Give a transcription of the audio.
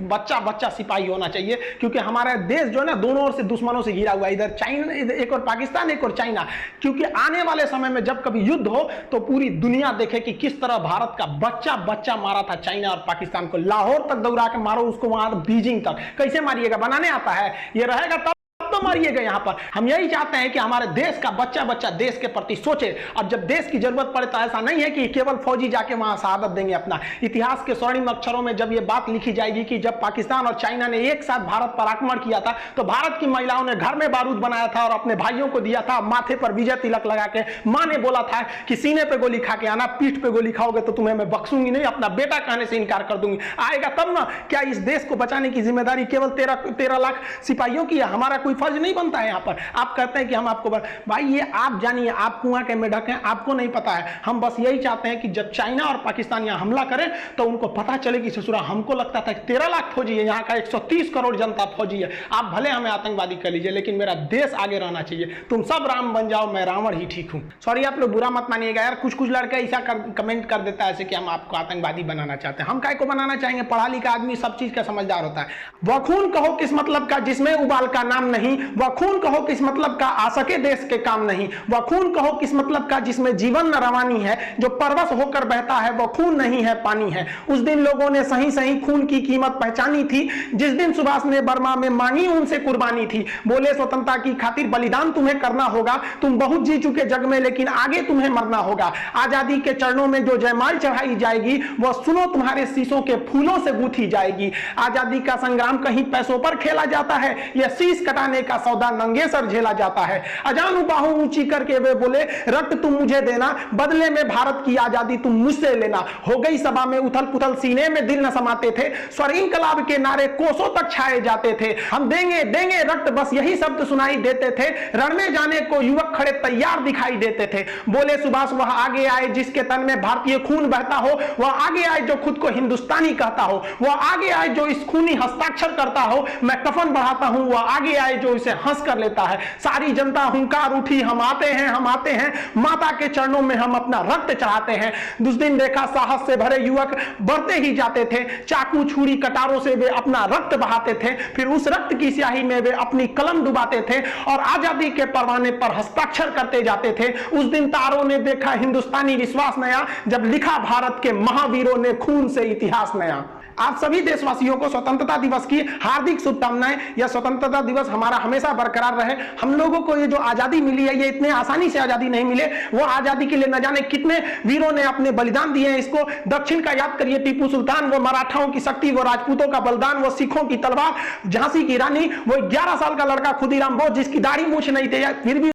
बच्चा बच्चा सिपाही होना चाहिए, क्योंकि हमारा देश जो है ना दोनों ओर से दुश्मनों से घिरा हुआ है, इधर चाइना, एक और पाकिस्तान, एक और चाइना। क्योंकि आने वाले समय में जब कभी युद्ध हो तो पूरी दुनिया देखे कि किस तरह भारत का बच्चा बच्चा मारा था चाइना और पाकिस्तान को। लाहौर तक दौड़ा के मारो उसको, वहां बीजिंग तक। कैसे मारिएगा? बनाने आता है? ये रहेगा तब तो मारिएगा। यहां पर हम यही चाहते हैं कि हमारे देश का बच्चा बच्चा देश के प्रति सोचे, और जब देश की जरूरत पड़े तो ऐसा नहीं है कि केवल फौजी जाके वहां शहादत देंगे। अपना इतिहास के स्वर्णिम अक्षरों में जब यह बात लिखी जाएगी कि जब पाकिस्तान और चाइना ने एक साथ भारत पर आक्रमण किया था तो भारत की महिलाओं ने घर में बारूद बनाया था और अपने भाइयों को दिया था, माथे पर विजय तिलक लगा के। मां ने बोला था कि सीने पे गोली खा के आना, पीठ पे गोली खाओगे तो तुम्हें मैं बख्शूंगी नहीं, अपना बेटा कहने से इनकार कर दूंगी। आएगा तब ना। क्या इस देश को बचाने की जिम्मेदारी केवल 13 लाख सिपाहियों की है? हमारा कोई फर्ज नहीं बनता है यहाँ पर? आप कहते हैं कि हम आपको भाई ये आप जानिए, आप कुआं के मेढक हैं, आपको नहीं पता है। हम बस यही चाहते हैं कि जब चाइना और पाकिस्तान यहाँ हमला करें तो उनको पता चले कि ससुरा हमको लगता था 13 लाख फौजी है, यहाँ का 130 करोड़ जनता फौजी है। आप भले हमें आतंकवादी कर लीजिए लेकिन मेरा देश आगे रहना चाहिए। तुम सब राम बन जाओ, मैं रावण ही ठीक हूं। सॉरी, आप लोग बुरा मत मानिएगा यार, कुछ लड़के ऐसा कमेंट कर देता है ऐसे कि हम आपको आतंकवादी बनाना चाहते हैं। हम काय को बनाना चाहेंगे? पढ़ा लिखा आदमी सब चीज का समझदार होता है। वह खून कहो किस मतलब का जिसमें उबाल का नाम नहीं, वह खून कहो किस मतलब का आ सके देश के काम नहीं, वह खून कहो किस मतलब का जिसमें जीवन न रवानी है, जो परवश होकर बहता है वह खून नहीं है पानी है। उस दिन लोगों ने सही सही खून की कीमत पहचानी थी, जिस दिन सुभाष ने बर्मा में मांगी उनसे कुर्बानी थी। बोले स्वतंत्रता की खातिर बलिदान तुम्हें करना होगा, तुम बहुत जी चुके जग में लेकिन आगे तुम्हें मरना होगा। आजादी के चरणों में जो जयमाल चढ़ाई जाएगी वह सुनो तुम्हारे शीशों के फूलों से गूंथी जाएगी। आजादी का संग्राम कहीं पैसों पर खेला जाता है, यह शीश कटाने का सौदा नंगे सर झेला जाता है। अजानू बाहू ऊंची करके वे बोले रक्त तुम मुझे देना, बदले में भारत की आजादी तुम मुझसे लेना। हो गई सभा में उथल पुथल, सीने में दिल न समाते थे, स्वर इंकलाब के नारे कोसों तक छाए जाते थे। हम देंगे देंगे रक्त बस यही शब्द सुनाई देते थे, रण में जाने को युवक खड़े तैयार दिखाई देते थे। बोले सुभाष वह आगे आए जिसके तन में भारतीय खून बहता हो, वह आगे आए जो खुद को हिंदुस्तानी कहता हो, वह आगे आए जो इस खूनी हस्ताक्षर करता हो। मैं कफन बढ़ाता हूं, वह आगे आए जो इसे हंस कर लेता है। सारी जनता हुंकार उठी, हम आते हैं हम आते हैं, माता के चरणों में हम अपना रक्त चढ़ाते हैं। उस दिन देखा साहस से भरे युवक बढ़ते ही जाते थे, चाकू छुरी कटारों से वे अपना रक्त बहाते थे, फिर उस रक्त की स्याही में वे अपनी कलम डुबाते थे और आजादी के परवाने पर हस्ताक्षर करते जाते थे। उस दिन तारों ने देखा हिंदुस्तानी विश्वास नया, जब लिखा भारत के महावीरों ने खून से इतिहास नया। आप सभी देशवासियों को स्वतंत्रता दिवस की हार्दिक शुभकामनाएं। यह स्वतंत्रता दिवस हमारा हमेशा बरकरार रहे। हम लोगों को ये जो आजादी मिली है ये इतने आसानी से आजादी नहीं मिले, वो आजादी के लिए न जाने कितने वीरों ने अपने बलिदान दिए हैं। इसको दक्षिण का याद करिए, टीपू सुल्तान, वो मराठाओं की शक्ति, वो राजपूतों का बलिदान, वो सिखों की तलवार, झांसी की रानी, वो 11 साल का लड़का खुदीराम बोस जिसकी दाढ़ी मूछ नहीं थी फिर भी